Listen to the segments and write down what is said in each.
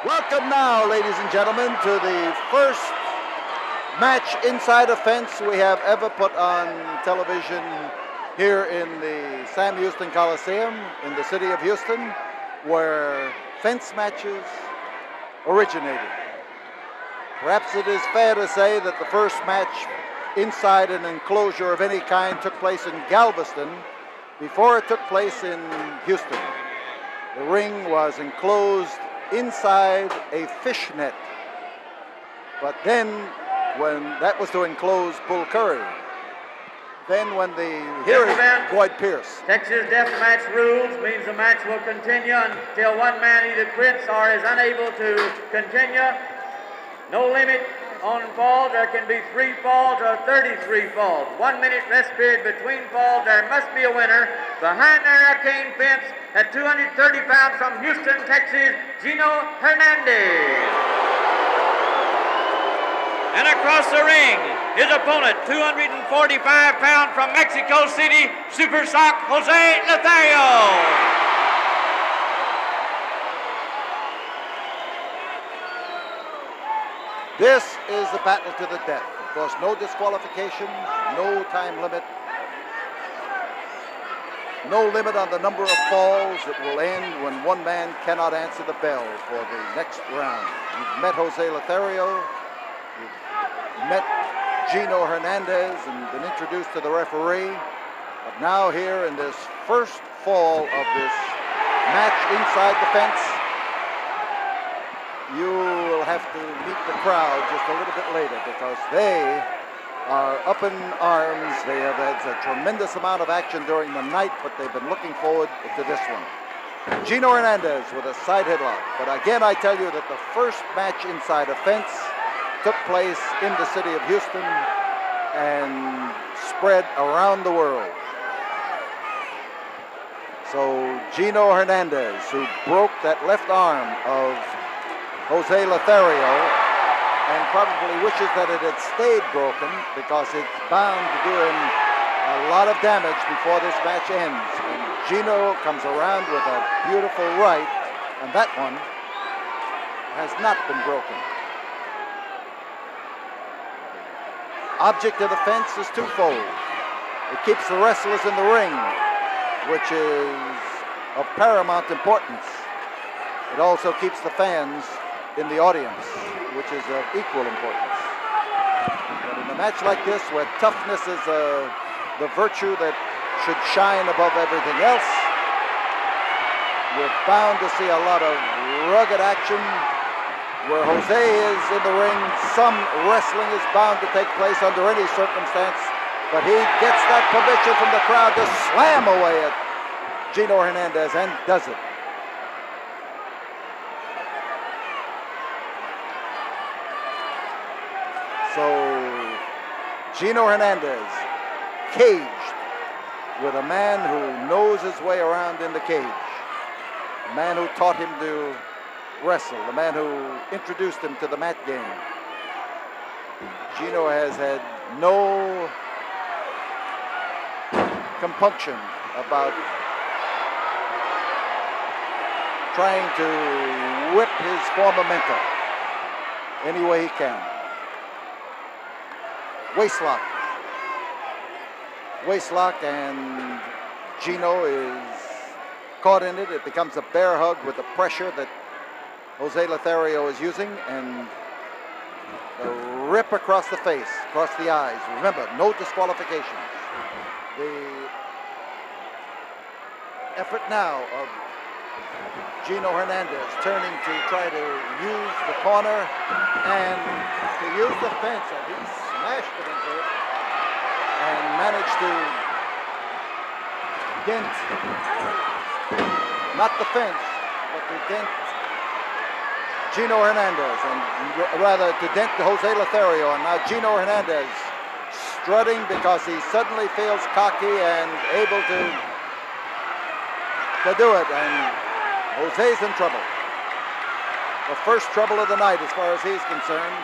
Welcome now, ladies and gentlemen, to the first match inside a fence we have ever put on television here in the Sam Houston Coliseum in the city of Houston, where fence matches originated. Perhaps it is fair to say that the first match inside an enclosure of any kind took place in Galveston before it took place in Houston. The ring was enclosed inside a fish net. But then, when that was to enclose Bull Curry, then when here is Boyd Pierce. Texas Deathmatch rules means the match will continue until one man either quits or is unable to continue. No limit on falls. There can be 3 falls or 33 falls. 1 minute rest period between falls. There must be a winner. Behind the hurricane fence at 230 pounds from Houston, Texas, Gino Hernandez. And across the ring, his opponent, 245 pounds from Mexico City, Super Sock Jose Lothario. This is the battle to the death. Of course, no disqualifications, no time limit, no limit on the number of falls. It will end when one man cannot answer the bell for the next round. You've met Jose Lothario, you've met Gino Hernandez and been introduced to the referee. But now here in this first fall of this match inside the fence, you will have to meet the crowd just a little bit later because they are up in arms. They have had a tremendous amount of action during the night, but they've been looking forward to this one. Gino Hernandez with a side headlock. But again, I tell you that the first match inside a fence took place in the city of Houston and spread around the world. So Gino Hernandez, who broke that left arm of Jose Lothario, and probably wishes that it had stayed broken because it's bound to do him a lot of damage before this match ends. And Gino comes around with a beautiful right, and that one has not been broken. Object of the fence is twofold. It keeps the wrestlers in the ring, which is of paramount importance. It also keeps the fans in the audience, which is of equal importance. But in a match like this, where toughness is the virtue that should shine above everything else, we're bound to see a lot of rugged action. Where Jose is in the ring, some wrestling is bound to take place under any circumstance, but he gets that permission from the crowd to slam away at Gino Hernandez, and does it. So Gino Hernandez caged with a man who knows his way around in the cage, a man who taught him to wrestle, the man who introduced him to the mat game. Gino has had no compunction about trying to whip his former mentor any way he can. Waistlock. Waistlock, and Gino is caught in it. It becomes a bear hug with the pressure that Jose Lothario is using, and a rip across the face, across the eyes. Remember, no disqualifications. The effort now of Gino Hernandez turning to try to use the corner and to use the fence, and he smashed it into it and managed to dent, not the fence, but to dent Gino Hernandez, and rather to dent Jose Lothario. And now Gino Hernandez strutting because he suddenly feels cocky and able to do it, and Jose's in trouble. The first trouble of the night as far as he's concerned,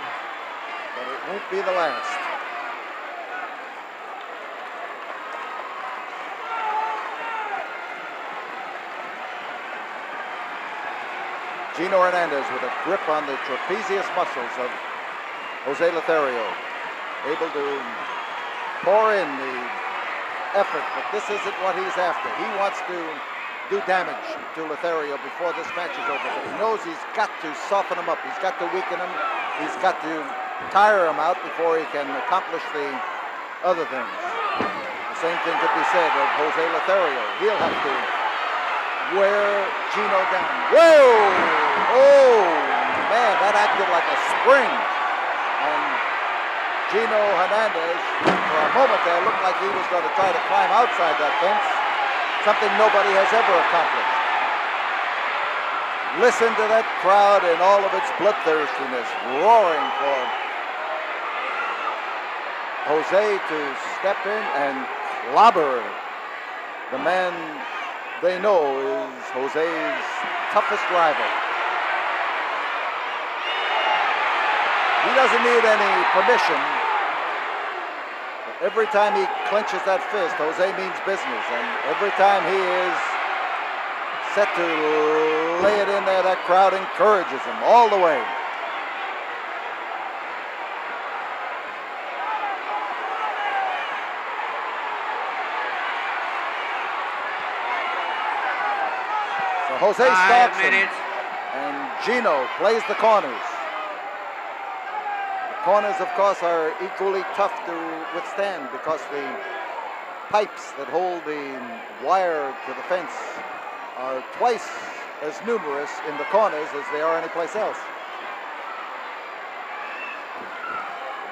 but it won't be the last. Gino Hernandez with a grip on the trapezius muscles of Jose Lothario, able to pour in the effort, but this isn't what he's after. He wants to do damage to Lothario before this match is over, but he knows he's got to soften him up. He's got to weaken him. He's got to tire him out before he can accomplish the other things. The same thing could be said of Jose Lothario. He'll have to wear Gino down. Whoa! Oh, man, that acted like a spring. And Gino Hernandez, for a moment there, looked like he was going to try to climb outside that fence, something nobody has ever accomplished. Listen to that crowd in all of its bloodthirstiness, roaring for Jose to step in and clobber the man they know is Jose's toughest rival. He doesn't need any permission. But every time he clenches that fist, Jose means business. And every time he is set to lay it in there, that crowd encourages him all the way. So Jose stalks him, and Gino plays the corners. Corners, of course, are equally tough to withstand because the pipes that hold the wire to the fence are twice as numerous in the corners as they are anyplace else.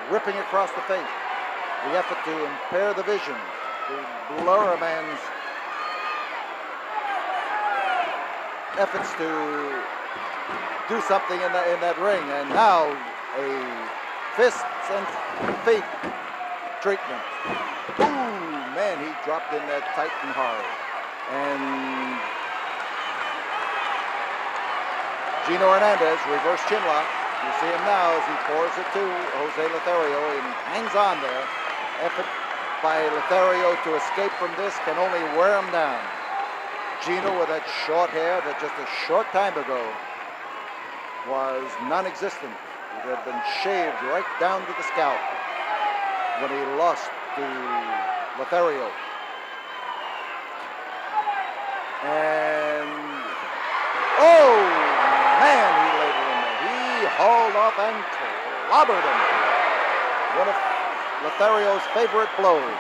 Ripping across the face, the effort to impair the vision, to blur a man's efforts to do something in that ring, and now a fists and feet treatment. Ooh, man, he dropped in that tight and hard. And Gino Hernandez, reverse chin lock. You see him now as he pours it to Jose Lothario and hangs on there. Effort by Lothario to escape from this can only wear him down. Gino with that short hair that just a short time ago was non-existent. It had been shaved right down to the scalp when he lost to Lothario. And, oh, man, he laid it in there. He hauled off and clobbered him. One of Lothario's favorite blows.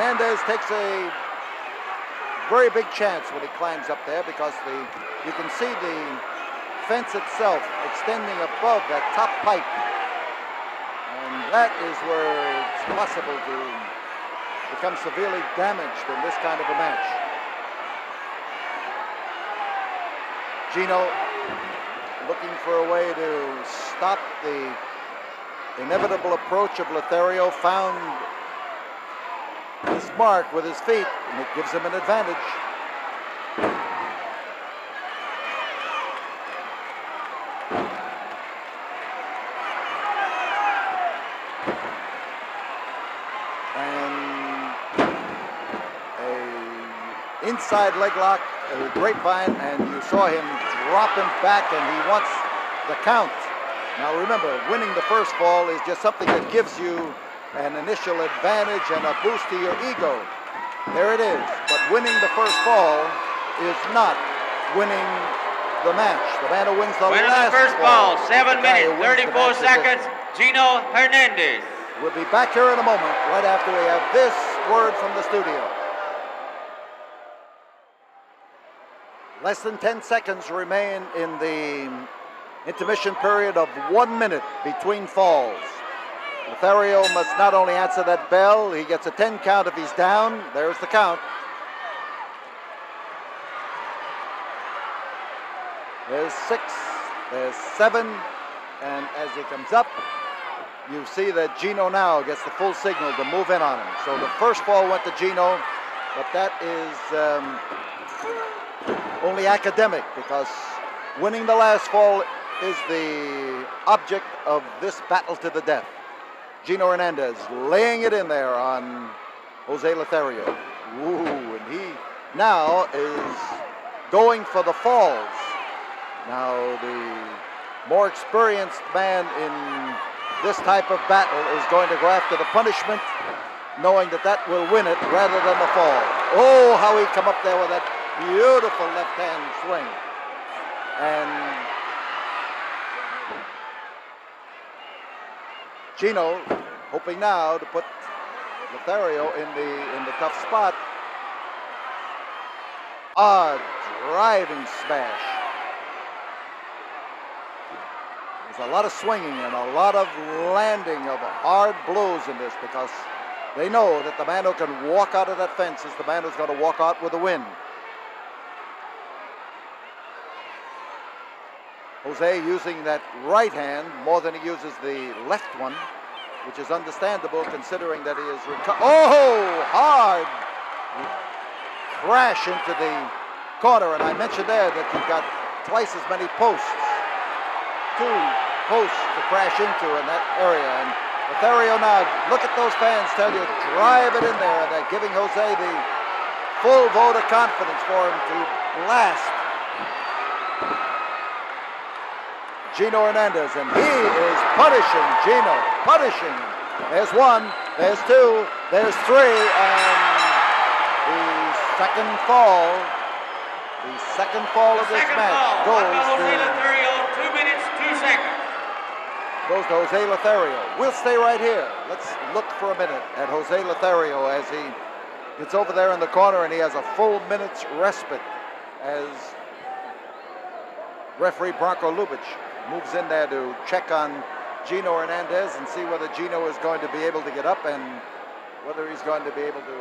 Hernandez takes a very big chance when he climbs up there because you can see the fence itself extending above that top pipe. And that is where it's possible to become severely damaged in this kind of a match. Gino looking for a way to stop the inevitable approach of Lothario, found his mark with his feet, and it gives him an advantage. And a inside leg lock, a grapevine, and you saw him drop him back, and he wants the count. Now remember, winning the first fall is just something that gives you an initial advantage and a boost to your ego. There it is. But winning the first fall is not winning the match. The man who wins the last first fall, 7 minutes, 34 seconds, Gino Hernandez. We'll be back here in a moment, right after we have this word from the studio. Less than 10 seconds remain in the intermission period of 1 minute between falls. Lothario must not only answer that bell, he gets a 10 count if he's down. There's the count. There's 6, there's 7, and as he comes up, you see that Gino now gets the full signal to move in on him. So the first fall went to Gino, but that is only academic because winning the last fall is the object of this battle to the death. Gino Hernandez laying it in there on Jose Lothario. Ooh, and he now is going for the falls. Now the more experienced man in this type of battle is going to go after the punishment, knowing that that will win it rather than the fall. Oh, how he come up there with that beautiful left-hand swing. And Gino hoping now to put Lothario in the tough spot. A driving smash. There's a lot of swinging and a lot of landing of hard blows in this because they know that the man who can walk out of that fence is the man who's going to walk out with the win. Jose using that right hand more than he uses the left one, which is understandable considering that he is hard crash into the corner. And I mentioned there that you've got twice as many posts, 2 posts to crash into in that area. And Lothario now, look at those fans tell you, drive it in there. And they're giving Jose the full vote of confidence for him to blast Gino Hernandez, and he is punishing Gino, punishing him. There's 1, there's 2, there's 3, and the second fall of this match goes to 2 minutes, 2 seconds. Goes to Jose Lothario. We'll stay right here. Let's look for a minute at Jose Lothario as he gets over there in the corner, and he has a full minute's respite as referee Branko Lubich moves in there to check on Gino Hernandez and see whether Gino is going to be able to get up and whether he's going to be able to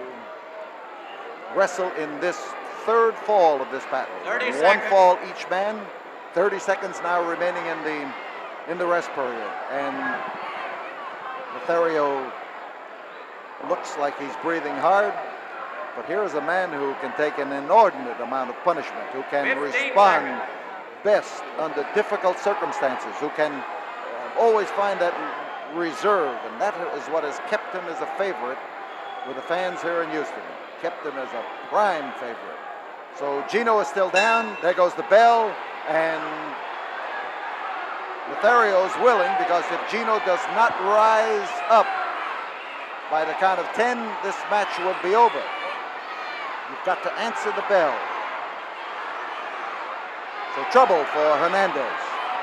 wrestle in this third fall of this battle. 30 One seconds. fall each man. 30 seconds now remaining in the rest period. And Lothario looks like he's breathing hard, but here is a man who can take an inordinate amount of punishment, who can 15 respond seconds. best under difficult circumstances, who can always find that reserve, and that is what has kept him as a favorite with the fans here in Houston, kept him as a prime favorite. So Gino is still down, there goes the bell, and Lothario's willing, because if Gino does not rise up by the count of 10, this match will be over. You've got to answer the bell. So trouble for Hernandez.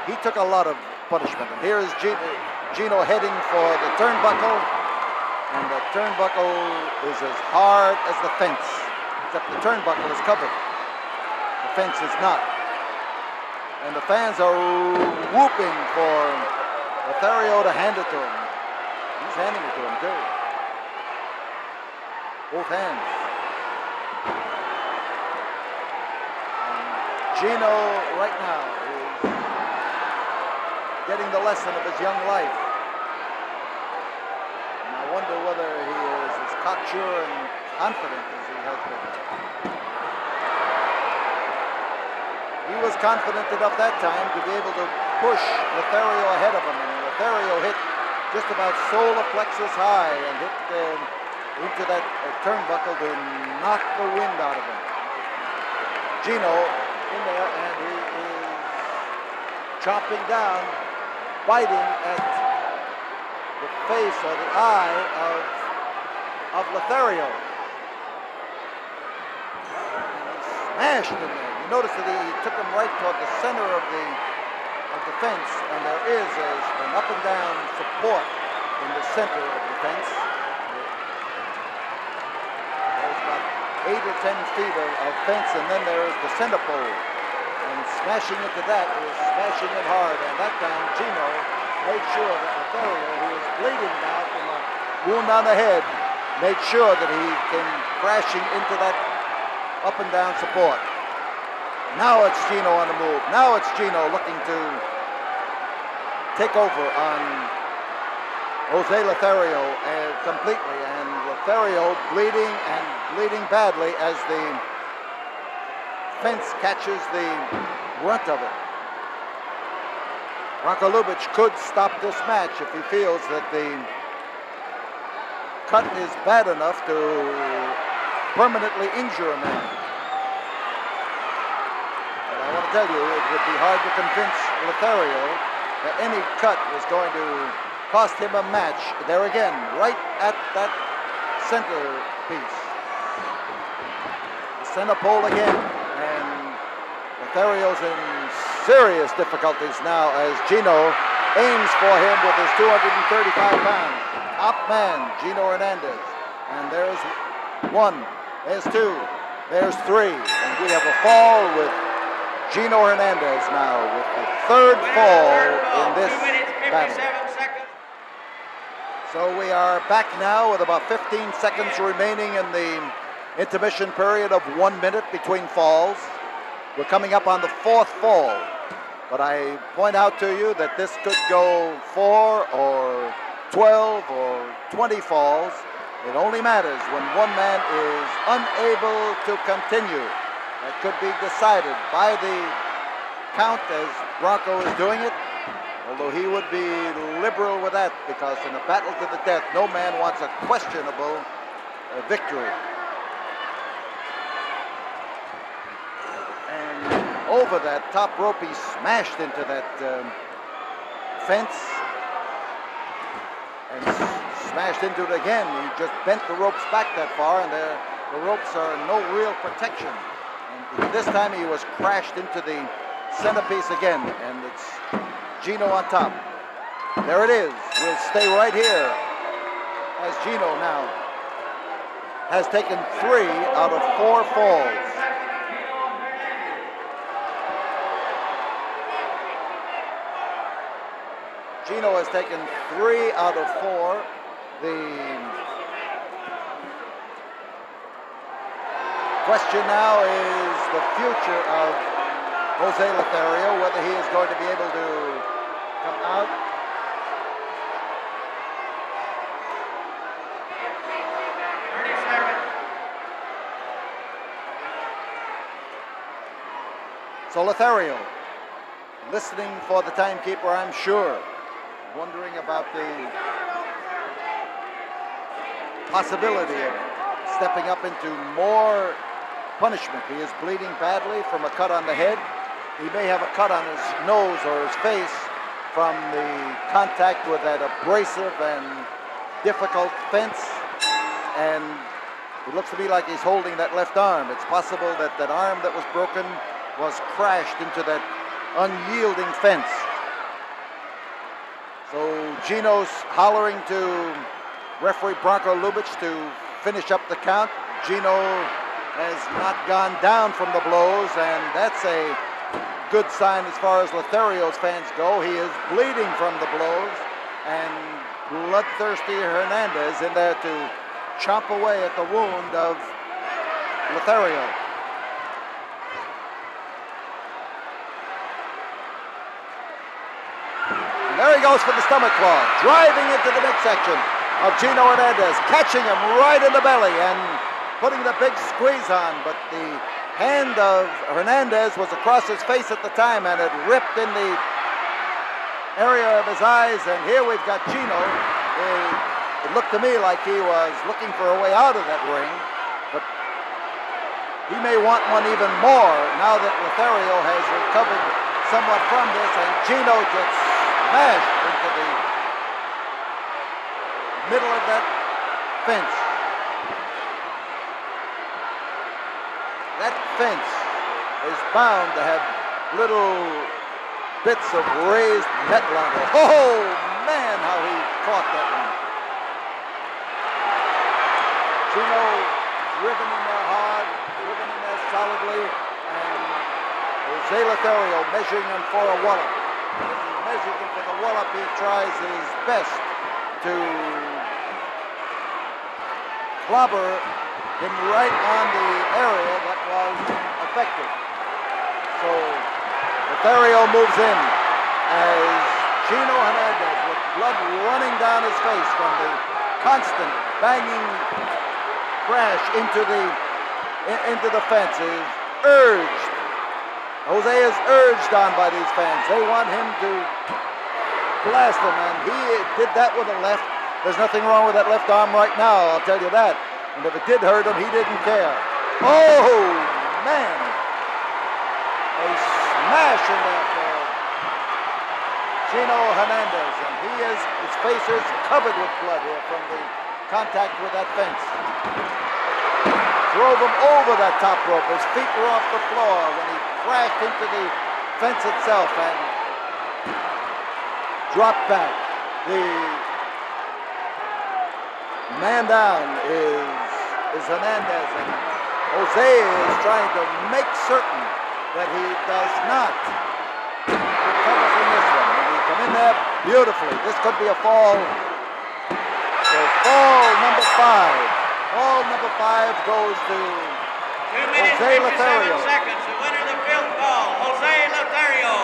He took a lot of punishment. And here is Gino heading for the turnbuckle. And the turnbuckle is as hard as the fence, except the turnbuckle is covered. The fence is not. And the fans are whooping for Lothario to hand it to him. He's handing it to him too. Both hands. Gino right now is getting the lesson of his young life. And I wonder whether he is as cocksure and confident as he has been. He was confident enough that time to be able to push Lothario ahead of him. And Lothario hit just about solar plexus high and hit into that turnbuckle to knock the wind out of him. Gino in there, and he is chopping down, biting at the face or the eye of Lothario. And he smashed in there. You notice that he took him right toward the center of the fence, and there is an up and down support in the center of the fence. There's about 8 or 10 feet of fence, and then there is the center pole. And smashing into that is smashing it hard. And that time, Gino made sure that Lothario, who is bleeding now from a wound on the head, made sure that he came crashing into that up and down support. Now it's Gino on the move. Now it's Gino looking to take over on Jose Lothario completely. And Lothario bleeding and bleeding badly as the fence catches the brunt of it. Branko Lubich could stop this match if he feels that the cut is bad enough to permanently injure a man. But I want to tell you, it would be hard to convince Lothario that any cut was going to cost him a match. There again, right at that centerpiece. The center pole again, and Lothario's in serious difficulties now as Gino aims for him with his 235 pounds. Top man, Gino Hernandez. And there's one, there's two, there's three. And we have a fall with Gino Hernandez now with the third fall in this battle. So we are back now with about 15 seconds remaining in the intermission period of 1 minute between falls. We're coming up on the fourth fall. But I point out to you that this could go 4 or 12 or 20 falls. It only matters when one man is unable to continue. That could be decided by the count as Bronco is doing it, although he would be liberal with that because in a battle to the death, no man wants a questionable victory. Over that top rope, he smashed into that fence and smashed into it again. He just bent the ropes back that far, and the ropes are no real protection. And this time he was crashed into the centerpiece again, and it's Gino on top. There it is. We'll stay right here as Gino now has taken 3 out of 4 falls. Gino has taken 3 out of 4. The question now is the future of Jose Lothario, whether he is going to be able to come out. So Lothario, listening for the timekeeper, I'm sure, wondering about the possibility of stepping up into more punishment. He is bleeding badly from a cut on the head. He may have a cut on his nose or his face from the contact with that abrasive and difficult fence. And it looks to me like he's holding that left arm. It's possible that that arm that was broken was crashed into that unyielding fence. So Gino's hollering to referee Bronco Lubitsch to finish up the count. Gino has not gone down from the blows, and that's a good sign as far as Lothario's fans go. He is bleeding from the blows, and bloodthirsty Hernandez in there to chomp away at the wound of Lothario. There he goes for the stomach claw, driving into the midsection of Gino Hernandez, catching him right in the belly and putting the big squeeze on. But the hand of Hernandez was across his face at the time, and it ripped in the area of his eyes. And here we've got Gino. It looked to me like he was looking for a way out of that ring, but he may want one even more now that Lothario has recovered somewhat from this, and Gino gets smashed into the middle of that fence. That fence is bound to have little bits of raised metal on it. Oh man, how he caught that one. Gino driven in there hard, driven in there solidly, and Jose Lothario measuring him for a wallop. Measuring him for the wallop, he tries his best to clobber him right on the area that was affected. So Lothario moves in as Gino Hernandez, with blood running down his face from the constant banging crash into the fence, is urged. Jose is urged on by these fans. They want him to blast him, and he did that with a left. There's nothing wrong with that left arm right now, I'll tell you that. And if it did hurt him, he didn't care. Oh, man. A smash in there for Gino Hernandez. And his face is covered with blood here from the contact with that fence. Drove him over that top rope. His feet were off the floor when he crashed into the fence itself and dropped back. The man down is Hernandez, and Jose is trying to make certain that he does not recover from this one. And he come in there beautifully. This could be a fall. So fall number 5. Fall number 5 goes to 2 minutes, Jose 57 Lothario. seconds. The winner of the 5th fall, Jose Lothario.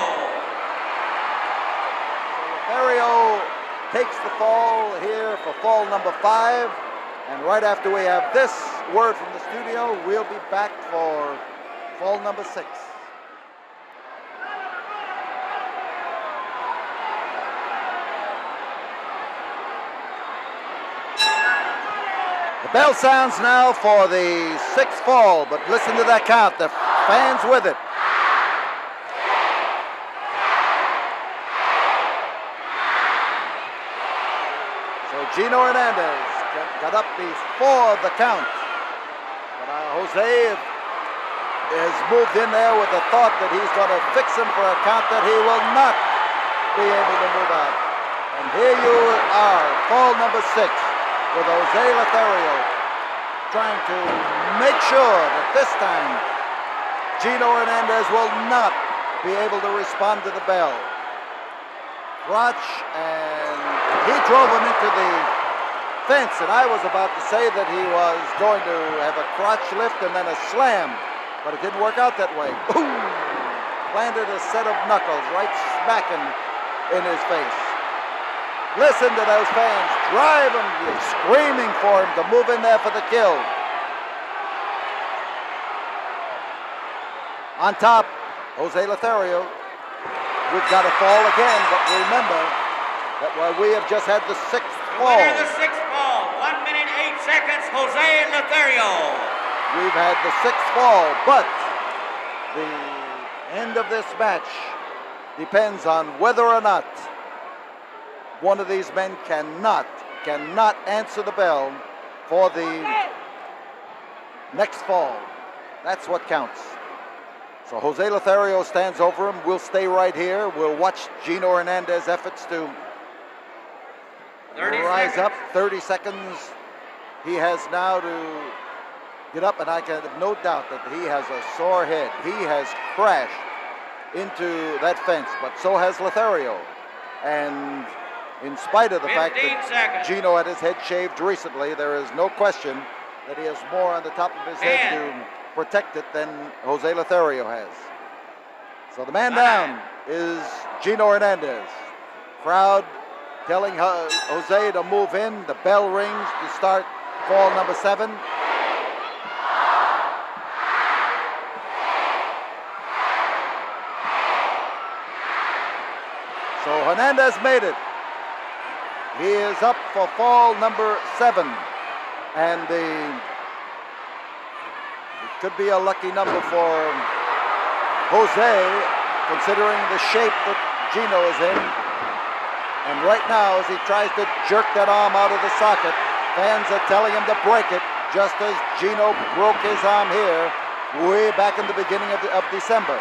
Lothario takes the fall here for fall number 5. And right after we have this word from the studio, we'll be back for fall number 6. The bell sounds now for the 6th fall, but listen to that count. The fans with it. So Gino Hernandez got up before the count. But Jose has moved in there with the thought that he's going to fix him for a count that he will not be able to move out. And here you are, fall number 6, with Jose Lothario trying to make sure that this time Gino Hernandez will not be able to respond to the bell. Crotch, and he drove him into the fence, and I was about to say that he was going to have a crotch lift and then a slam, but it didn't work out that way. Boom! Landed a set of knuckles right smacking in his face. Listen to those fans drive him, screaming for him to move in there for the kill. On top, Jose Lothario. We've got a fall again, but remember that while we have just had the 6th fall. Winner of the 6th fall, 1 minute 8 seconds, Jose Lothario. We've had the 6th fall, but the end of this match depends on whether or not one of these men cannot answer the bell for the next fall. That's what counts. So Jose Lothario stands over him. We'll stay right here. We'll watch Gino Hernandez's efforts to rise up. 30 seconds he has now to get up, and I can have no doubt that he has a sore head. He has crashed into that fence, but so has Lothario. And in spite of the fact that Gino had his head shaved recently, there is no question that he has more on the top of his head to protect it than Jose Lothario has. So the man down is Gino Hernandez. Crowd telling Jose to move in. The bell rings to start fall number 7. So Hernandez made it. He is up for fall number 7. And it could be a lucky number for Jose, considering the shape that Gino is in. And right now, as he tries to jerk that arm out of the socket, fans are telling him to break it, just as Gino broke his arm here way back in the beginning of December.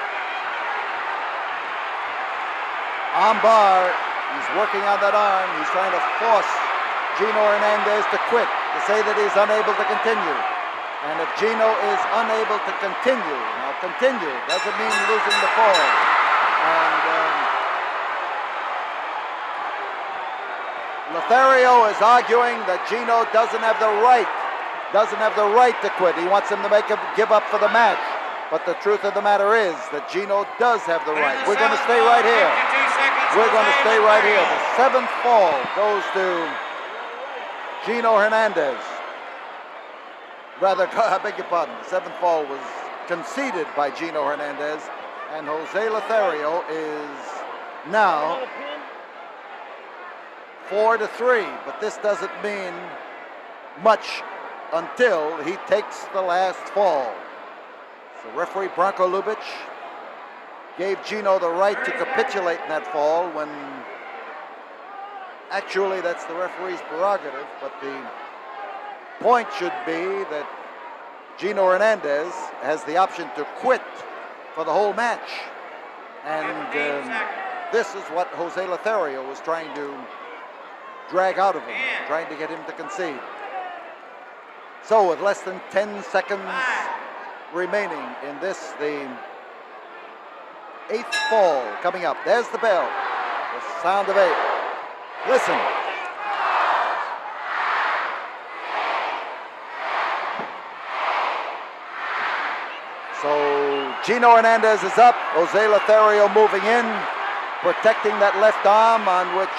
Armbar, he's working on that arm. He's trying to force Gino Hernandez to quit, to say that he's unable to continue. And if Gino is unable to continue, now continue doesn't mean losing the fall. And Lothario is arguing that Gino doesn't have the right to quit. He wants him to give up for the match. But the truth of the matter is that Gino does have the right. We're going to stay right here. We're going to stay right here. The 7th fall goes to Gino Hernandez. Rather, I beg your pardon, the 7th fall was conceded by Gino Hernandez, and Jose Lothario is now 4-3, but this doesn't mean much until he takes the last fall. So referee Branko Lubic gave Gino the right to capitulate in that fall when actually that's the referee's prerogative, but the point should be that Gino Hernandez has the option to quit for the whole match. And this is what Jose Lothario was trying to drag out of him, trying to get him to concede. So with less than 10 seconds remaining in this, the 8th fall coming up. There's the bell, the sound of 8. Listen. So Gino Hernandez is up, Jose Lothario moving in, protecting that left arm on which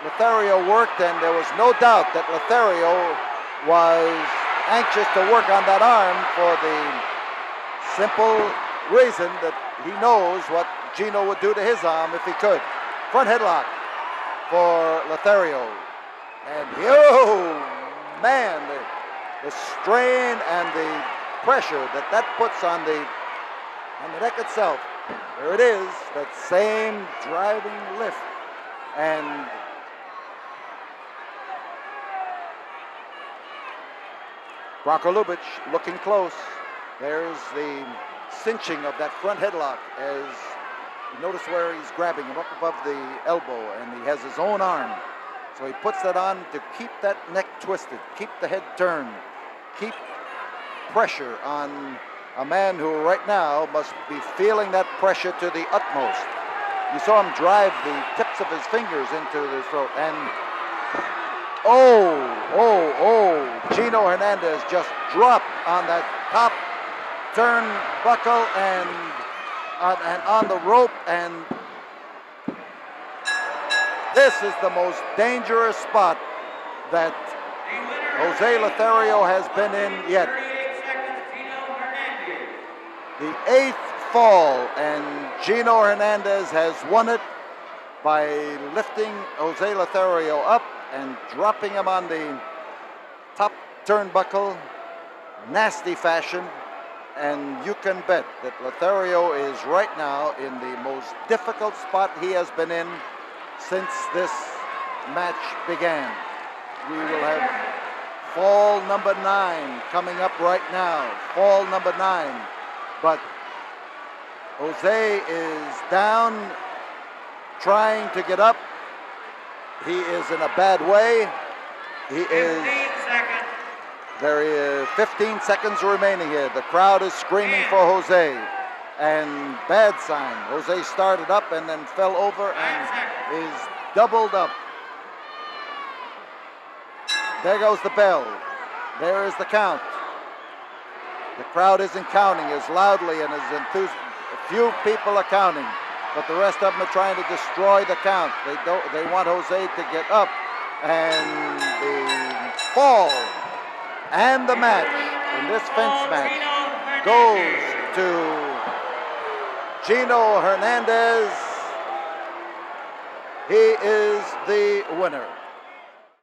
Lothario worked, and there was no doubt that Lothario was anxious to work on that arm for the simple reason that he knows what Gino would do to his arm if he could. Front headlock for Lothario. And man, the strain and the pressure that puts on the neck itself. There it is, that same driving lift. And Branko Lubic looking close. There's the cinching of that front headlock as you notice where he's grabbing him up above the elbow, and he has his own arm. So he puts that on to keep that neck twisted, keep the head turned, keep pressure on a man who right now must be feeling that pressure to the utmost. You saw him drive the tips of his fingers into the throat, and Gino Hernandez just dropped on that top turnbuckle and on the rope, and this is the most dangerous spot that Jose Lothario has been in yet. The 8th fall, and Gino Hernandez has won it by lifting Jose Lothario up and dropping him on the top turnbuckle, nasty fashion. And you can bet that Lothario is right now in the most difficult spot he has been in since this match began. We will have fall number 9 coming up right now, fall number 9. But Jose is down, trying to get up. He is in a bad way. He is. There is 15 seconds remaining here. The crowd is screaming for Jose. And bad sign. Jose started up and then fell over and is doubled up. There goes the bell. There is the count. The crowd isn't counting as loudly and as enthusiastic. Few people are counting, but the rest of them are trying to destroy the count. They want Jose to get up, and the fall and the match in this fence match goes to Gino Hernandez. He is the winner.